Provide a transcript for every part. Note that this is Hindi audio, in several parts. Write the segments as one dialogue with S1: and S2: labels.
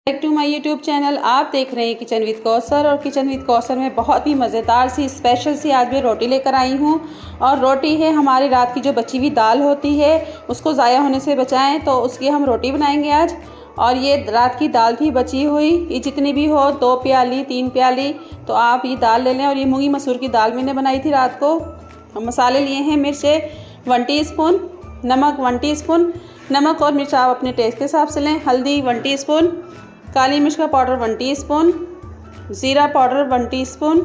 S1: Back to my YouTube channel. आप देख रहे हैं किचन विद कौसर। और किचन विद कौसर में बहुत ही मज़ेदार सी स्पेशल सी आज मैं रोटी लेकर आई हूँ। और रोटी है हमारी रात की जो बची हुई दाल होती है, उसको ज़ाया होने से बचाएं, तो उसकी हम रोटी बनाएंगे आज। और ये रात की दाल थी बची हुई, ये जितनी भी हो 2 प्याली 3 प्याली, तो आप ये दाल ले लें। और ये मूंगी मसूर की दाल मैंने बनाई थी रात को। मसाले लिए हैं, मिर्चे 1 टीस्पून, नमक 1 टीस्पून, नमक और मिर्च आप अपने टेस्ट के हिसाब से लें, हल्दी 1 टीस्पून, काली मिर्च का पाउडर 1 टीस्पून, ज़ीरा पाउडर 1 टीस्पून,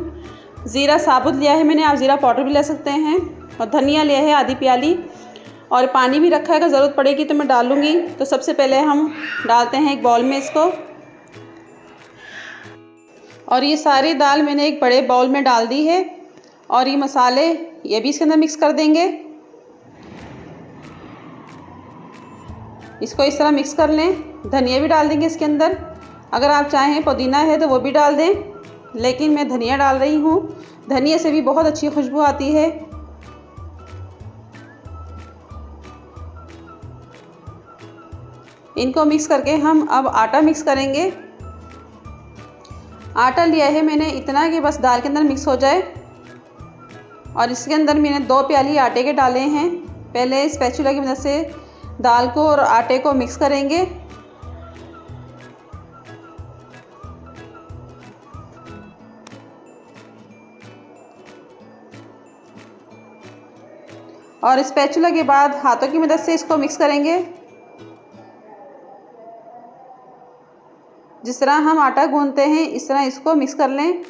S1: ज़ीरा साबुत लिया है मैंने, आप ज़ीरा पाउडर भी ले सकते हैं। और धनिया लिया है आधी प्याली। और पानी भी रखा है, अगर ज़रूरत पड़ेगी तो मैं डालूँगी। तो सबसे पहले हम डालते हैं एक बाउल में इसको। और ये सारी दाल मैंने एक बड़े बाउल में डाल दी है। और ये मसाले ये भी इसके अंदर मिक्स कर देंगे। इसको इस तरह मिक्स कर लें। धनिया भी डाल देंगे इसके अंदर, अगर आप चाहें पुदीना है तो वो भी डाल दें, लेकिन मैं धनिया डाल रही हूँ। धनिया से भी बहुत अच्छी खुशबू आती है। इनको मिक्स करके हम अब आटा मिक्स करेंगे। आटा लिया है मैंने इतना कि बस दाल के अंदर मिक्स हो जाए। और इसके अंदर मैंने 2 प्याली आटे के डाले हैं। पहले स्पैचुला की मदद से दाल को और आटे को मिक्स करेंगे। और स्पैचुला के बाद हाथों की मदद से इसको मिक्स करेंगे। जिस तरह हम आटा गूंथते हैं इस तरह इसको मिक्स कर लें।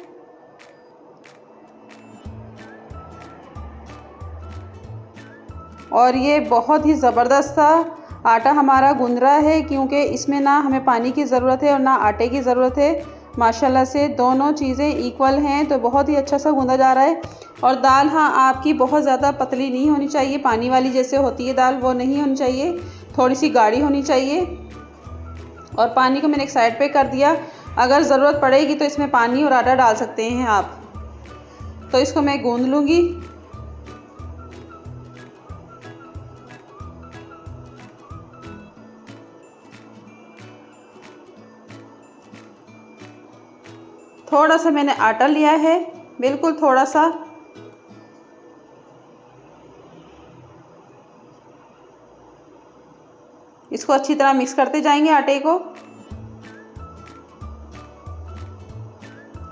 S1: और ये बहुत ही ज़बरदस्त सा आटा हमारा गूंद रहा है, क्योंकि इसमें ना हमें पानी की ज़रूरत है और ना आटे की ज़रूरत है। माशाल्लाह से दोनों चीज़ें इक्वल हैं, तो बहुत ही अच्छा सा गूंदा जा रहा है। और दाल हाँ आपकी बहुत ज़्यादा पतली नहीं होनी चाहिए, पानी वाली जैसे होती है दाल वो नहीं होनी चाहिए, थोड़ी सी गाढ़ी होनी चाहिए। और पानी को मैंने एक साइड पे कर दिया, अगर ज़रूरत पड़ेगी तो इसमें पानी और आटा डाल सकते हैं आप। तो इसको मैं गूंद लूँगी। थोड़ा सा मैंने आटा लिया है, बिल्कुल थोड़ा सा। इसको अच्छी तरह मिक्स करते जाएंगे आटे को।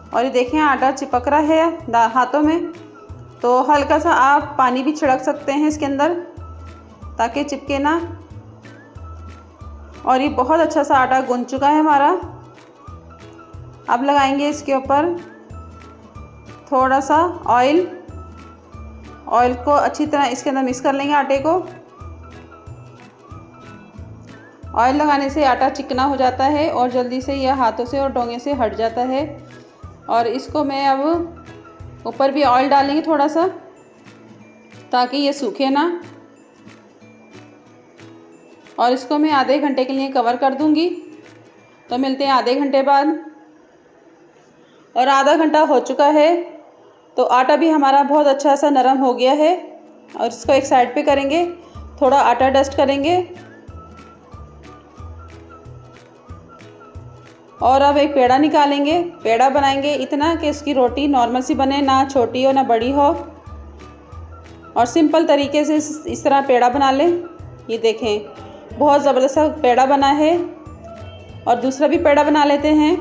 S1: और ये देखें आटा चिपक रहा है हाथों में, तो हल्का सा आप पानी भी छिड़क सकते हैं इसके अंदर ताकि चिपके ना। और ये बहुत अच्छा सा आटा गूंथ चुका है हमारा। अब लगाएंगे इसके ऊपर थोड़ा सा ऑयल को अच्छी तरह इसके अंदर मिक्स कर लेंगे आटे को। ऑयल लगाने से आटा चिकना हो जाता है और जल्दी से यह हाथों से और डोंगे से हट जाता है। और इसको मैं अब ऊपर भी ऑयल डालेंगे थोड़ा सा, ताकि ये सूखे ना। और इसको मैं आधे घंटे के लिए कवर कर दूंगी। तो मिलते हैं आधे घंटे बाद। और आधा घंटा हो चुका है, तो आटा भी हमारा बहुत अच्छा सा नरम हो गया है। और इसको एक साइड पे करेंगे, थोड़ा आटा डस्ट करेंगे। और अब एक पेड़ा निकालेंगे, पेड़ा बनाएंगे इतना कि इसकी रोटी नॉर्मल सी बने, ना छोटी हो ना बड़ी हो। और सिंपल तरीके से इस तरह पेड़ा बना लें। ये देखें बहुत ज़बरदस्त सा पेड़ा बना है। और दूसरा भी पेड़ा बना लेते हैं।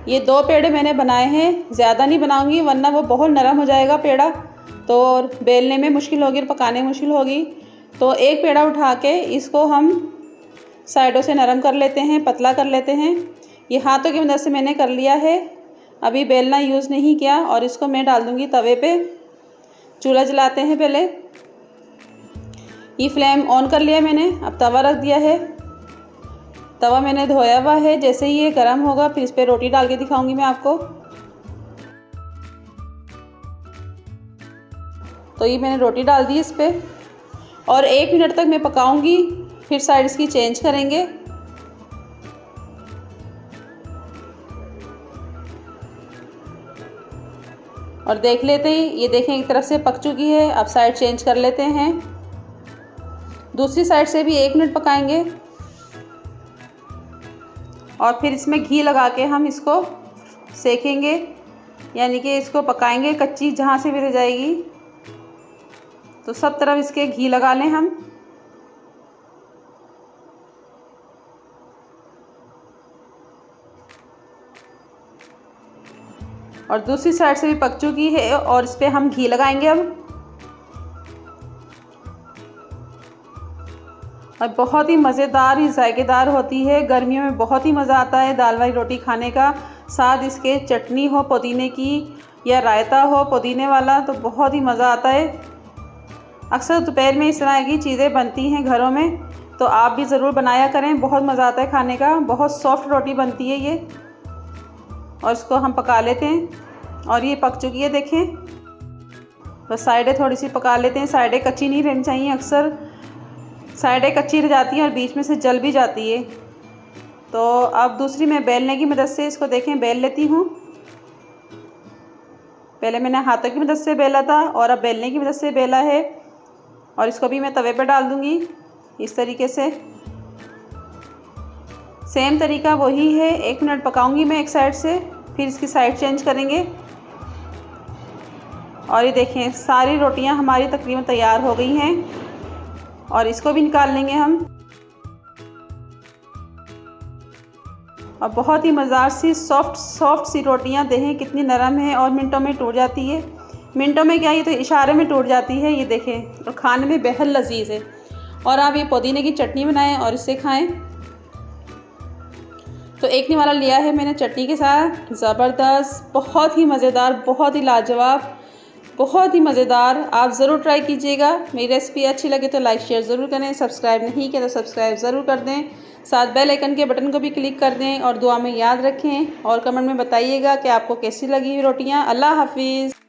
S1: ये 2 पेड़े मैंने बनाए हैं, ज़्यादा नहीं बनाऊंगी वरना वो बहुत नरम हो जाएगा पेड़ा, तो बेलने में मुश्किल होगी और पकाने में मुश्किल होगी। तो एक पेड़ा उठा के इसको हम साइडों से नरम कर लेते हैं, पतला कर लेते हैं। ये हाथों की मदद से मैंने कर लिया है, अभी बेलना यूज़ नहीं किया। और इसको मैं डाल दूँगी तवे पे। चूल्हा जलाते हैं पहले। ये फ्लेम ऑन कर लिया मैंने, अब तवा रख दिया है। तवा मैंने धोया हुआ है, जैसे ही ये गर्म होगा फिर इस पर रोटी डाल के दिखाऊंगी मैं आपको। तो ये मैंने रोटी डाल दी इस पर। और 1 मिनट तक मैं पकाऊंगी, फिर साइड इसकी चेंज करेंगे। और देख लेते हैं। ये देखें एक तरफ से पक चुकी है। अब साइड चेंज कर लेते हैं। दूसरी साइड से भी 1 मिनट पकाएंगे और फिर इसमें घी लगा के हम इसको सेकेंगे, यानी कि इसको पकाएंगे। कच्ची जहाँ से भी रह जाएगी तो सब तरफ इसके घी लगा लें हम। और दूसरी साइड से भी पक चुकी है और इस पर हम घी लगाएंगे अब। और बहुत ही मज़ेदार ही जायकेदार होती है। गर्मियों में बहुत ही मज़ा आता है दाल वाली रोटी खाने का। साथ इसके चटनी हो पुदीने की या रायता हो पुदीने वाला तो बहुत ही मज़ा आता है। अक्सर दोपहर में इस तरह की चीज़ें बनती हैं घरों में, तो आप भी ज़रूर बनाया करें। बहुत मज़ा आता है खाने का। बहुत सॉफ्ट रोटी बनती है ये। और इसको हम पका लेते हैं। और ये पक चुकी है देखें। बस साइडें थोड़ी सी पका लेते हैं। साइडें कच्ची नहीं रहनी चाहिए। अक्सर साइडें कच्ची रह जाती हैं और बीच में से जल भी जाती है। तो अब दूसरी मैं बेलने की मदद से इसको देखें बेल लेती हूँ। पहले मैंने हाथों की मदद से बेला था और अब बेलने की मदद से बेला है। और इसको भी मैं तवे पर डाल दूँगी इस तरीके से। सेम तरीका वही है। 1 मिनट पकाऊंगी मैं एक साइड से, फिर इसकी साइड चेंज करेंगे। और ये देखें सारी रोटियां हमारी तकरीबन तैयार हो गई हैं और इसको भी निकाल लेंगे हम। और बहुत ही मज़ेदार सी सॉफ्ट सी रोटियां देखें कितनी नरम है और मिनटों में टूट जाती है। मिनटों में क्या, ये तो इशारे में टूट जाती है। ये देखें और खाने में बेहद लजीज है। और आप ये पुदीने की चटनी बनाएं और इससे खाएं। तो एक निवाला लिया है मैंने चटनी के साथ। ज़बरदस्त, बहुत ही मज़ेदार, बहुत ही लाजवाब, बहुत ही मज़ेदार। आप ज़रूर ट्राई कीजिएगा। मेरी रेसिपी अच्छी लगे तो लाइक शेयर ज़रूर करें। सब्सक्राइब नहीं किया तो सब्सक्राइब ज़रूर कर दें। साथ बेल आइकन के बटन को भी क्लिक कर दें और दुआ में याद रखें और कमेंट में बताइएगा कि आपको कैसी लगी रोटियां। अल्लाह हाफिज़।